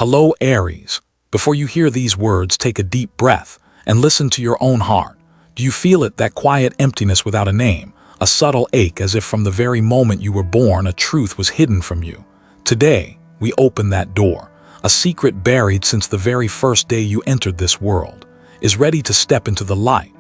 Hello, Aries. Before you hear these words, take a deep breath and listen to your own heart. Do you feel it, that quiet emptiness without a name, a subtle ache as if from the very moment you were born a truth was hidden from you? Today, we open that door. A secret buried since the very first day you entered this world is ready to step into the light.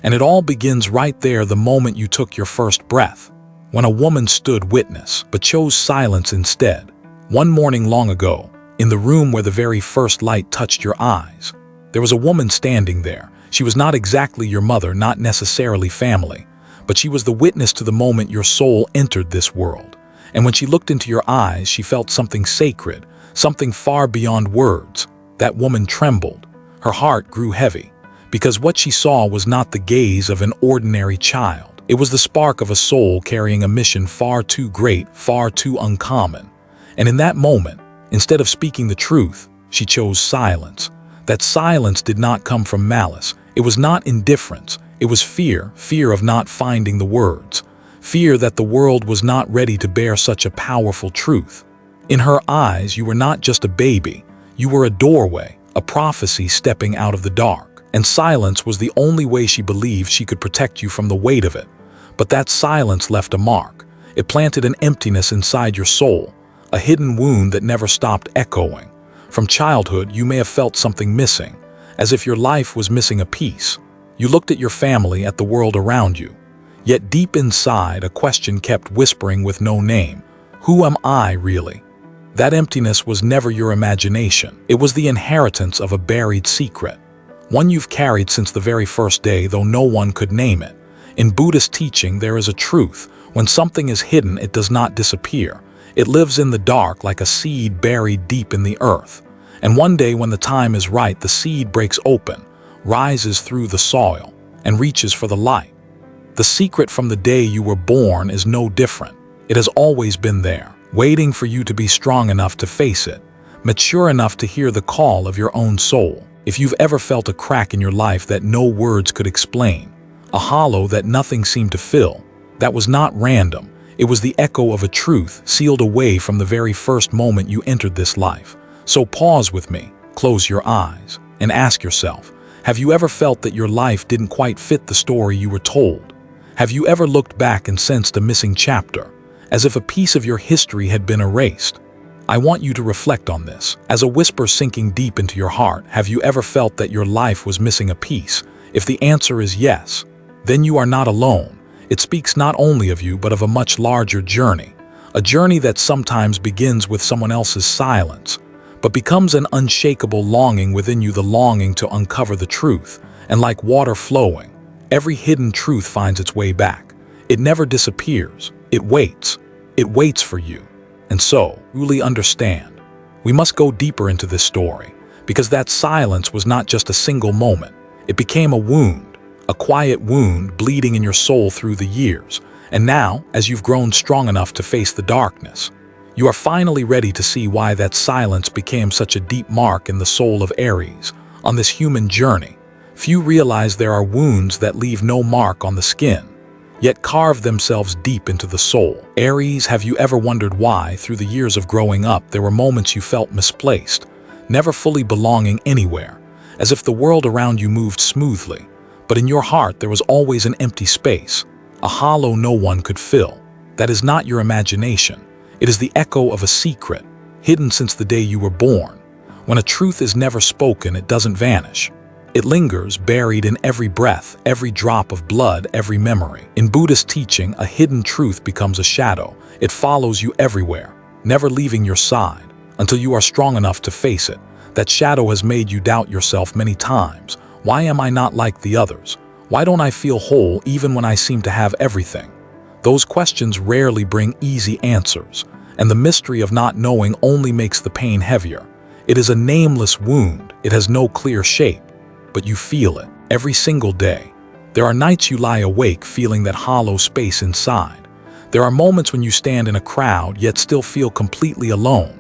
And it all begins right there, the moment you took your first breath, when a woman stood witness but chose silence instead. One morning long ago, in the room where the very first light touched your eyes, there was a woman standing there. She was not exactly your mother, not necessarily family, but she was the witness to the moment your soul entered this world. And when she looked into your eyes, she felt something sacred, something far beyond words. That woman trembled. Her heart grew heavy, because what she saw was not the gaze of an ordinary child. It was the spark of a soul carrying a mission far too great, far too uncommon. And in that moment, instead of speaking the truth, she chose silence. That silence did not come from malice. It was not indifference. It was fear, fear of not finding the words, fear that the world was not ready to bear such a powerful truth. In her eyes, you were not just a baby. You were a doorway, a prophecy stepping out of the dark. And silence was the only way she believed she could protect you from the weight of it. But that silence left a mark. It planted an emptiness inside your soul, a hidden wound that never stopped echoing. From childhood, you may have felt something missing, as if your life was missing a piece. You looked at your family, at the world around you. Yet deep inside, a question kept whispering with no name. Who am I really? That emptiness was never your imagination. It was the inheritance of a buried secret, one you've carried since the very first day, though no one could name it. In Buddhist teaching, there is a truth. When something is hidden, it does not disappear. It lives in the dark like a seed buried deep in the earth. And one day when the time is right, the seed breaks open, rises through the soil, and reaches for the light. The secret from the day you were born is no different. It has always been there, waiting for you to be strong enough to face it, mature enough to hear the call of your own soul. If you've ever felt a crack in your life that no words could explain, a hollow that nothing seemed to fill, that was not random. It was the echo of a truth sealed away from the very first moment you entered this life. So pause with me, close your eyes, and ask yourself, have you ever felt that your life didn't quite fit the story you were told? Have you ever looked back and sensed a missing chapter, as if a piece of your history had been erased? I want you to reflect on this. As a whisper sinking deep into your heart, have you ever felt that your life was missing a piece? If the answer is yes, then you are not alone. It speaks not only of you, but of a much larger journey. A journey that sometimes begins with someone else's silence, but becomes an unshakable longing within you, the longing to uncover the truth. And like water flowing, every hidden truth finds its way back. It never disappears. It waits. It waits for you. And so, truly understand, we must go deeper into this story, because that silence was not just a single moment. It became a wound. A quiet wound bleeding in your soul through the years. And now, as you've grown strong enough to face the darkness, you are finally ready to see why that silence became such a deep mark in the soul of Aries. On this human journey, few realize there are wounds that leave no mark on the skin, yet carve themselves deep into the soul. Aries, have you ever wondered why, through the years of growing up, there were moments you felt misplaced, never fully belonging anywhere, as if the world around you moved smoothly, but in your heart there was always an empty space, a hollow no one could fill? That is not your imagination. It is the echo of a secret, hidden since the day you were born. When a truth is never spoken, it doesn't vanish. It lingers, buried in every breath, every drop of blood, every memory. In Buddhist teaching, a hidden truth becomes a shadow. It follows you everywhere, never leaving your side, until you are strong enough to face it. That shadow has made you doubt yourself many times. Why am I not like the others? Why don't I feel whole even when I seem to have everything? Those questions rarely bring easy answers, and the mystery of not knowing only makes the pain heavier. It is a nameless wound. It has no clear shape, but you feel it every single day. There are nights you lie awake feeling that hollow space inside. There are moments when you stand in a crowd yet still feel completely alone.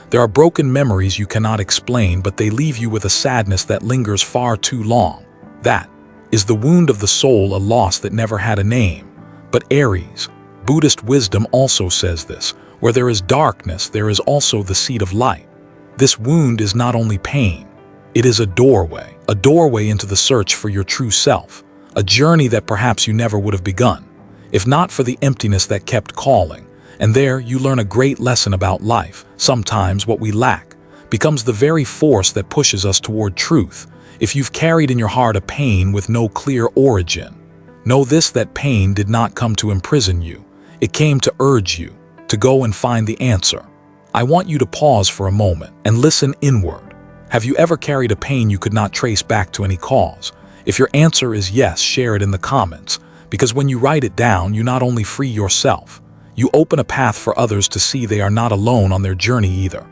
There are broken memories you cannot explain, but they leave you with a sadness that lingers far too long. That is the wound of the soul, a loss that never had a name. But Aries, Buddhist wisdom also says this: where there is darkness, there is also the seed of light. This wound is not only pain, it is a doorway into the search for your true self, a journey that perhaps you never would have begun, if not for the emptiness that kept calling. And there you learn a great lesson about life. Sometimes what we lack becomes the very force that pushes us toward truth. If you've carried in your heart a pain with no clear origin, know this: that pain did not come to imprison you. It came to urge you to go and find the answer. I want you to pause for a moment and listen inward. Have you ever carried a pain you could not trace back to any cause? If your answer is yes, share it in the comments, because when you write it down, you not only free yourself, you open a path for others to see they are not alone on their journey either.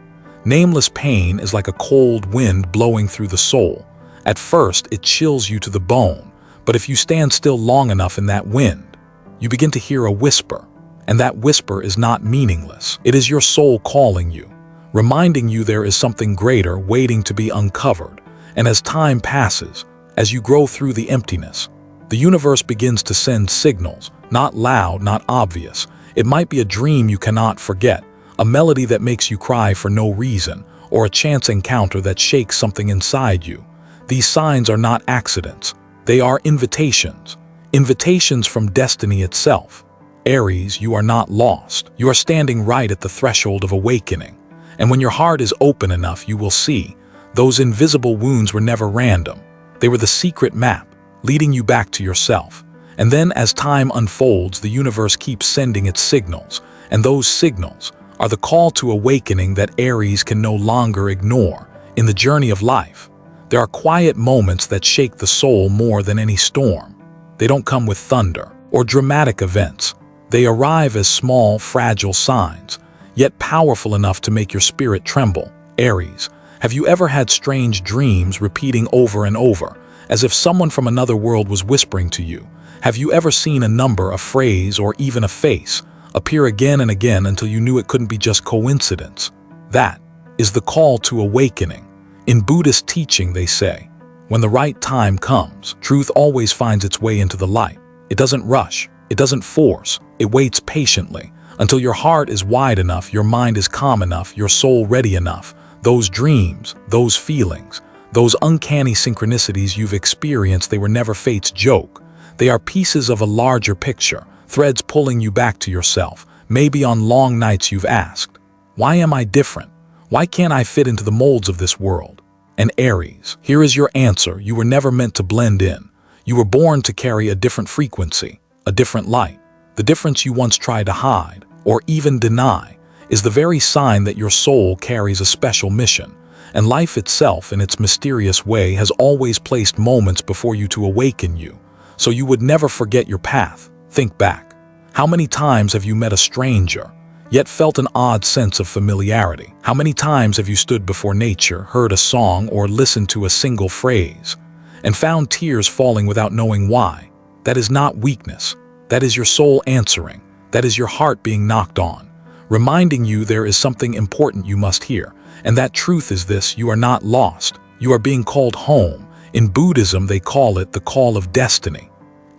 Nameless pain is like a cold wind blowing through the soul. At first, it chills you to the bone, but if you stand still long enough in that wind, you begin to hear a whisper, and that whisper is not meaningless. It is your soul calling you, reminding you there is something greater waiting to be uncovered. And as time passes, as you grow through the emptiness, the universe begins to send signals, not loud, not obvious. It might be a dream you cannot forget, a melody that makes you cry for no reason, or a chance encounter that shakes something inside you. These signs are not accidents. They are invitations. Invitations from destiny itself. Aries, you are not lost. You are standing right at the threshold of awakening. And when your heart is open enough, you will see those invisible wounds were never random. They were the secret map, leading you back to yourself. And then as time unfolds, the universe keeps sending its signals. And those signals are the call to awakening that Aries can no longer ignore. In the journey of life, there are quiet moments that shake the soul more than any storm. They don't come with thunder or dramatic events. They arrive as small, fragile signs, yet powerful enough to make your spirit tremble. Aries, have you ever had strange dreams repeating over and over, as if someone from another world was whispering to you? Have you ever seen a number, a phrase, or even a face appear again and again until you knew it couldn't be just coincidence? That is the call to awakening. In Buddhist teaching, they say, when the right time comes, truth always finds its way into the light. It doesn't rush, it doesn't force, it waits patiently until your heart is wide enough, your mind is calm enough, your soul ready enough. Those dreams, those feelings, those uncanny synchronicities you've experienced, they were never fate's joke. They are pieces of a larger picture, threads pulling you back to yourself. Maybe on long nights you've asked, why am I different? Why can't I fit into the molds of this world? And Aries, here is your answer. You were never meant to blend in. You were born to carry a different frequency, a different light. The difference you once tried to hide, or even deny, is the very sign that your soul carries a special mission. And life itself, in its mysterious way, has always placed moments before you to awaken you, so you would never forget your path. Think back. How many times have you met a stranger, yet felt an odd sense of familiarity? How many times have you stood before nature, heard a song, or listened to a single phrase, and found tears falling without knowing why? That is not weakness. That is your soul answering. That is your heart being knocked on, reminding you there is something important you must hear. And that truth is this: you are not lost. You are being called home. In Buddhism, they call it the call of destiny.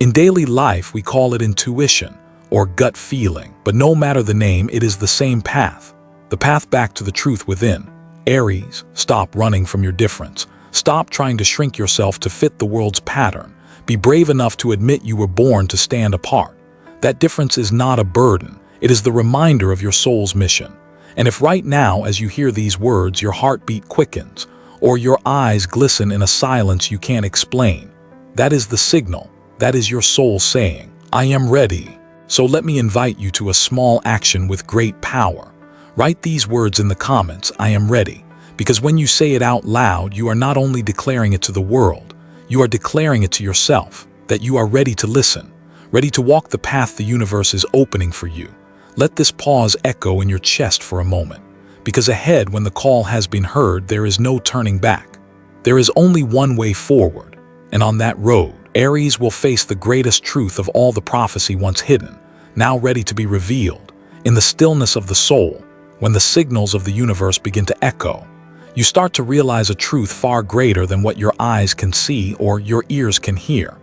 In daily life, we call it intuition or gut feeling. But no matter the name, it is the same path. The path back to the truth within. Aries, stop running from your difference. Stop trying to shrink yourself to fit the world's pattern. Be brave enough to admit you were born to stand apart. That difference is not a burden. It is the reminder of your soul's mission. And if right now, as you hear these words, your heartbeat quickens, or your eyes glisten in a silence you can't explain, that is the signal. That is your soul saying, I am ready. So let me invite you to a small action with great power. Write these words in the comments, I am ready. Because when you say it out loud, you are not only declaring it to the world, you are declaring it to yourself, that you are ready to listen, ready to walk the path the universe is opening for you. Let this pause echo in your chest for a moment, because ahead, when the call has been heard, there is no turning back. There is only one way forward, and on that road, Aries will face the greatest truth of all the prophecy once hidden, now ready to be revealed. In the stillness of the soul, when the signals of the universe begin to echo, you start to realize a truth far greater than what your eyes can see or your ears can hear.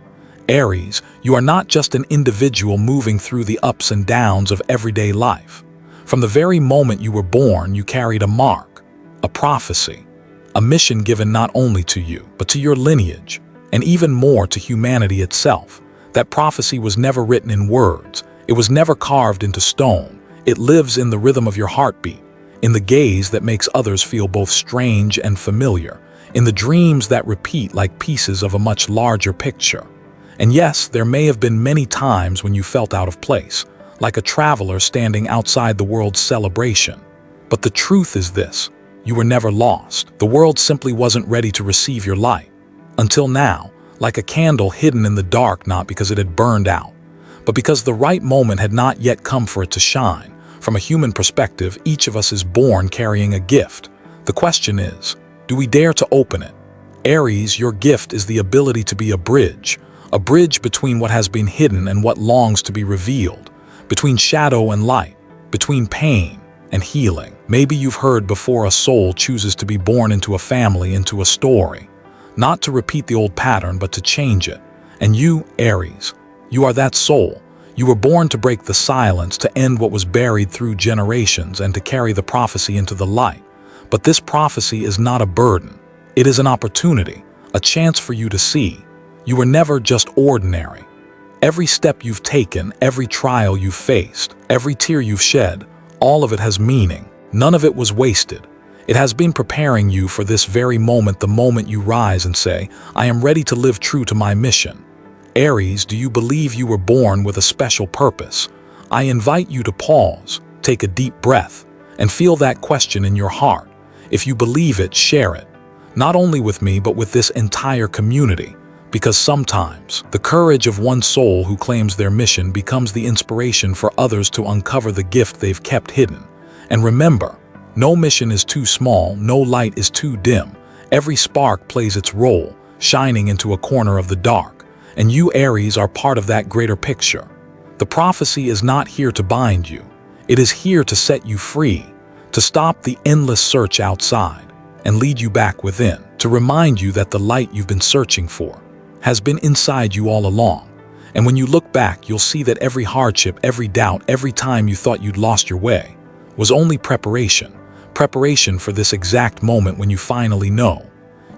Aries, you are not just an individual moving through the ups and downs of everyday life. From the very moment you were born, you carried a mark a prophecy, a mission given not only to you, but to your lineage, and even more to humanity itself. That prophecy was never written in words. It was never carved into stone. It lives in the rhythm of your heartbeat, in the gaze that makes others feel both strange and familiar, in the dreams that repeat like pieces of a much larger picture. And yes, there may have been many times when you felt out of place, like a traveler standing outside the world's celebration. But the truth is this: you were never lost. The world simply wasn't ready to receive your light. Until now, like a candle hidden in the dark, not because it had burned out, but because the right moment had not yet come for it to shine. From a human perspective, each of us is born carrying a gift. The question is, do we dare to open it? Aries, your gift is the ability to be a bridge between what has been hidden and what longs to be revealed, between shadow and light, between pain and healing. Maybe you've heard before, a soul chooses to be born into a family, into a story, not to repeat the old pattern, but to change it. And you, Aries, you are that soul. You were born to break the silence, to end what was buried through generations, and to carry the prophecy into the light. But this prophecy is not a burden. It is an opportunity, a chance for you to see. You were never just ordinary. Every step you've taken, every trial you've faced, every tear you've shed, all of it has meaning. None of it was wasted. It has been preparing you for this very moment, the moment you rise and say, "I am ready to live true to my mission." Aries, do you believe you were born with a special purpose? I invite you to pause, take a deep breath, and feel that question in your heart. If you believe it, share it. Not only with me, but with this entire community. Because sometimes, the courage of one soul who claims their mission becomes the inspiration for others to uncover the gift they've kept hidden. And remember, no mission is too small, no light is too dim. Every spark plays its role, shining into a corner of the dark. And you, Aries, are part of that greater picture. The prophecy is not here to bind you. It is here to set you free, to stop the endless search outside and lead you back within, to remind you that the light you've been searching for has been inside you all along. And when you look back, you'll see that every hardship, every doubt, every time you thought you'd lost your way, was only preparation for this exact moment when you finally know.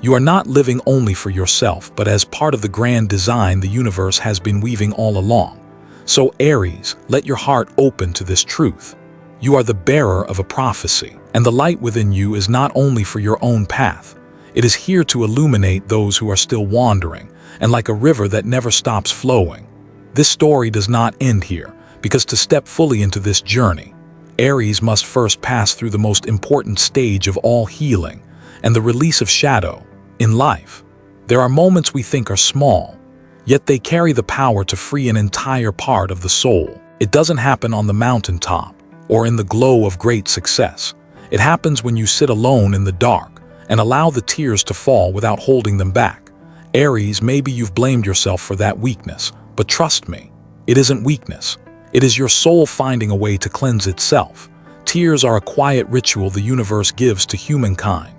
You are not living only for yourself, but as part of the grand design the universe has been weaving all along. So Aries, let your heart open to this truth. You are the bearer of a prophecy, and the light within you is not only for your own path. It is here to illuminate those who are still wandering, and like a river that never stops flowing. This story does not end here, because to step fully into this journey, Aries must first pass through the most important stage of all healing, and the release of shadow in life. There are moments we think are small, yet they carry the power to free an entire part of the soul. It doesn't happen on the mountaintop or in the glow of great success. It happens when you sit alone in the dark and allow the tears to fall without holding them back. Aries, maybe you've blamed yourself for that weakness, but trust me, it isn't weakness. It is your soul finding a way to cleanse itself. Tears are a quiet ritual the universe gives to humankind.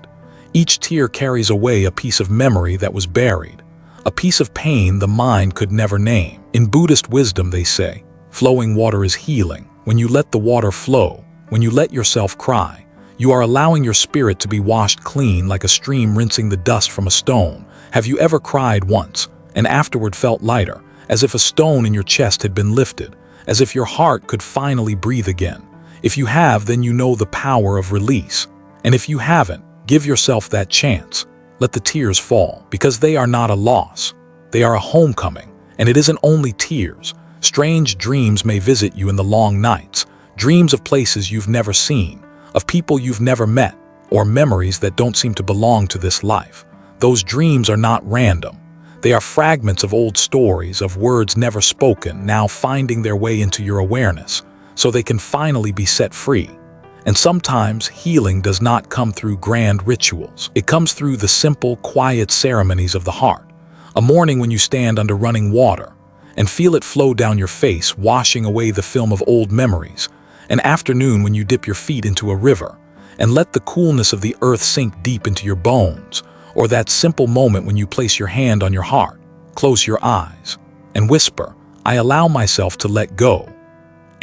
Each tear carries away a piece of memory that was buried, a piece of pain the mind could never name. In Buddhist wisdom, they say, flowing water is healing. When you let the water flow, when you let yourself cry, you are allowing your spirit to be washed clean like a stream rinsing the dust from a stone. Have you ever cried once and afterward felt lighter, as if a stone in your chest had been lifted, as if your heart could finally breathe again? If you have, then you know the power of release. And if you haven't, give yourself that chance. Let the tears fall, because they are not a loss. They are a homecoming, and it isn't only tears. Strange dreams may visit you in the long nights, dreams of places you've never seen, of people you've never met, or memories that don't seem to belong to this life. Those dreams are not random. They are fragments of old stories, of words never spoken, now finding their way into your awareness, so they can finally be set free. And sometimes healing does not come through grand rituals. It comes through the simple, quiet ceremonies of the heart. A morning when you stand under running water and feel it flow down your face, washing away the film of old memories. An afternoon when you dip your feet into a river and let the coolness of the earth sink deep into your bones. Or that simple moment when you place your hand on your heart, close your eyes, and whisper, "I allow myself to let go."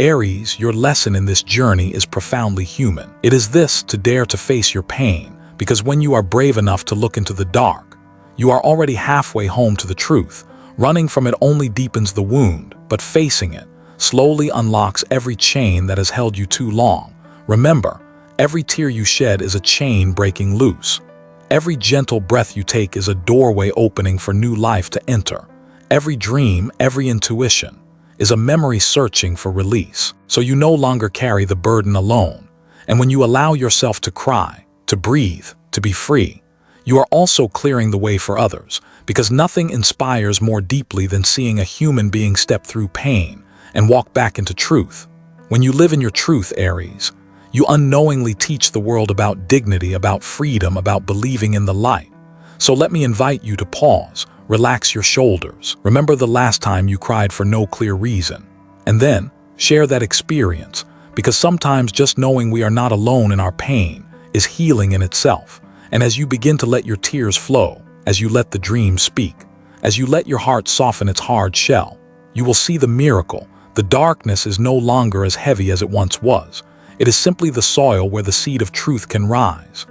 Aries, your lesson in this journey is profoundly human. It is this: to dare to face your pain, because when you are brave enough to look into the dark, you are already halfway home to the truth. Running from it only deepens the wound, but facing it slowly unlocks every chain that has held you too long. Remember, every tear you shed is a chain breaking loose. Every gentle breath you take is a doorway opening for new life to enter. Every dream, every intuition, is a memory searching for release. So you no longer carry the burden alone. And when you allow yourself to cry, to breathe, to be free, you are also clearing the way for others, because nothing inspires more deeply than seeing a human being step through pain and walk back into truth. When you live in your truth, Aries, you unknowingly teach the world about dignity, about freedom, about believing in the light. So let me invite you to pause, relax your shoulders. Remember the last time you cried for no clear reason. And then share that experience, because sometimes just knowing we are not alone in our pain is healing in itself. And as you begin to let your tears flow, as you let the dream speak, as you let your heart soften its hard shell, you will see the miracle. The darkness is no longer as heavy as it once was. It is simply the soil where the seed of truth can rise.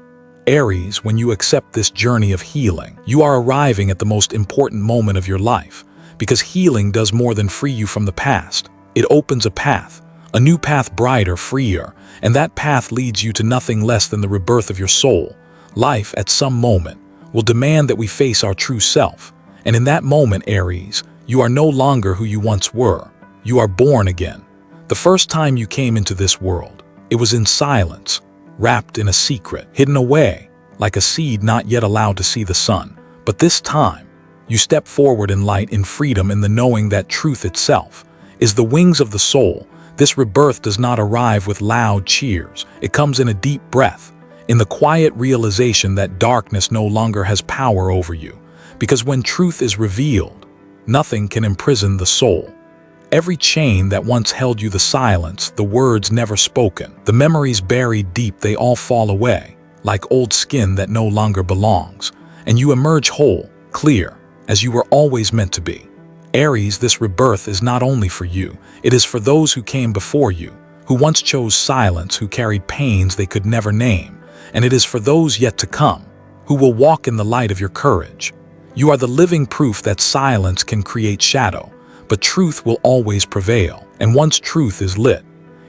Aries, when you accept this journey of healing, you are arriving at the most important moment of your life, because healing does more than free you from the past. It opens a new path, brighter, freer, and that path leads you to nothing less than the rebirth of your soul. Life, at some moment, will demand that we face our true self, and in that moment, Aries, you are no longer who you once were. You are born again. The first time you came into this world, it was in silence, wrapped in a secret, hidden away, like a seed not yet allowed to see the sun. But this time, you step forward in light, in freedom, in the knowing that truth itself is the wings of the soul. This rebirth does not arrive with loud cheers. It comes in a deep breath, in the quiet realization that darkness no longer has power over you. Because when truth is revealed, nothing can imprison the soul. Every chain that once held you, the silence, the words never spoken, the memories buried deep, they all fall away, like old skin that no longer belongs, and you emerge whole, clear, as you were always meant to be. Aries, this rebirth is not only for you, it is for those who came before you, who once chose silence, who carried pains they could never name, and it is for those yet to come, who will walk in the light of your courage. You are the living proof that silence can create shadow, but truth will always prevail, and once truth is lit,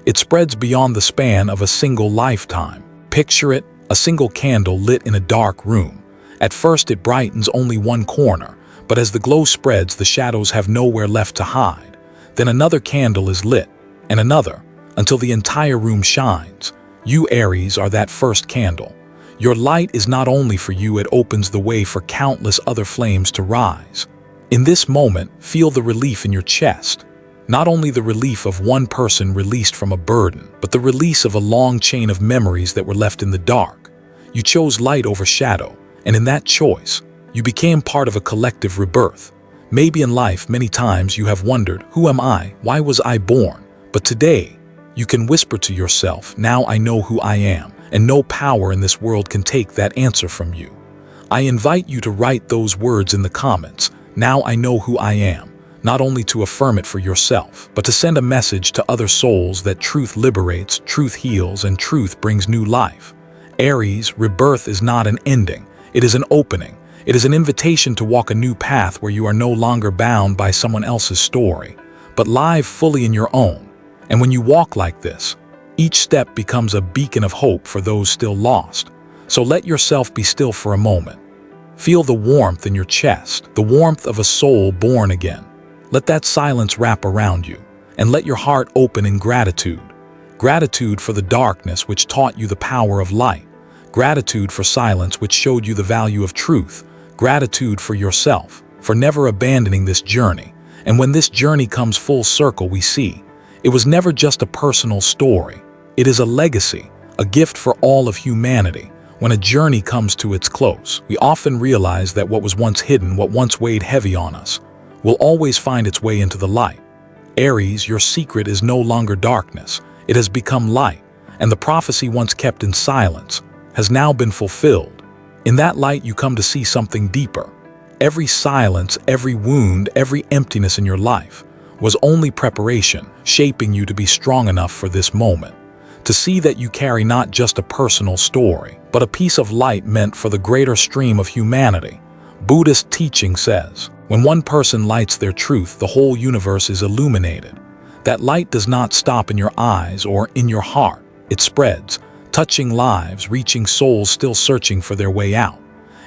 it spreads beyond the span of a single lifetime. Picture it, a single candle lit in a dark room. At first it brightens only one corner, but as the glow spreads, the shadows have nowhere left to hide. Then another candle is lit, and another, until the entire room shines. You, Aries, are that first candle. Your light is not only for you, it opens the way for countless other flames to rise. In this moment, feel the relief in your chest. Not only the relief of one person released from a burden, but the release of a long chain of memories that were left in the dark. You chose light over shadow, and in that choice, you became part of a collective rebirth. Maybe in life, many times you have wondered, who am I? Why was I born? But today, you can whisper to yourself, now I know who I am, and no power in this world can take that answer from you. I invite you to write those words in the comments. Now I know who I am, not only to affirm it for yourself, but to send a message to other souls that truth liberates, truth heals, and truth brings new life. Aries, rebirth is not an ending, it is an opening. It is an invitation to walk a new path where you are no longer bound by someone else's story, but live fully in your own. And when you walk like this, each step becomes a beacon of hope for those still lost. So let yourself be still for a moment. Feel the warmth in your chest, the warmth of a soul born again. Let that silence wrap around you, and let your heart open in gratitude. Gratitude for the darkness which taught you the power of light. Gratitude for silence which showed you the value of truth. Gratitude for yourself, for never abandoning this journey. And when this journey comes full circle, we see, it was never just a personal story. It is a legacy, a gift for all of humanity. When a journey comes to its close, we often realize that what was once hidden, what once weighed heavy on us, will always find its way into the light. Aries, your secret is no longer darkness. It has become light, and the prophecy once kept in silence has now been fulfilled. In that light, you come to see something deeper. Every silence, every wound, every emptiness in your life was only preparation, shaping you to be strong enough for this moment. to see that you carry not just a personal story, but a piece of light meant for the greater stream of humanity. Buddhist teaching says, when one person lights their truth, the whole universe is illuminated. That light does not stop in your eyes or in your heart. It spreads, touching lives, reaching souls still searching for their way out.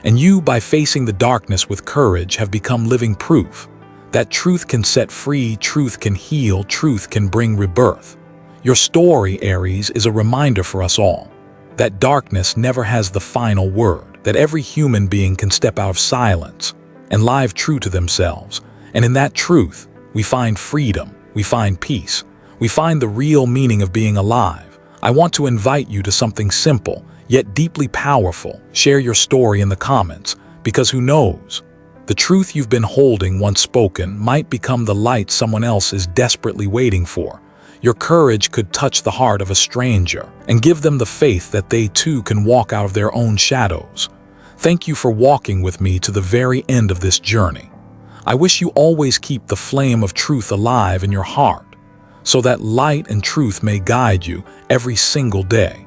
And you, by facing the darkness with courage, have become living proof that truth can set free, truth can heal, truth can bring rebirth. Your story, Aries, is a reminder for us all that darkness never has the final word, that every human being can step out of silence and live true to themselves. And in that truth, we find freedom, we find peace, we find the real meaning of being alive. I want to invite you to something simple, yet deeply powerful. Share your story in the comments, because who knows? The truth you've been holding, once spoken, might become the light someone else is desperately waiting for. Your courage could touch the heart of a stranger and give them the faith that they too can walk out of their own shadows. Thank you for walking with me to the very end of this journey. I wish you always keep the flame of truth alive in your heart, so that light and truth may guide you every single day.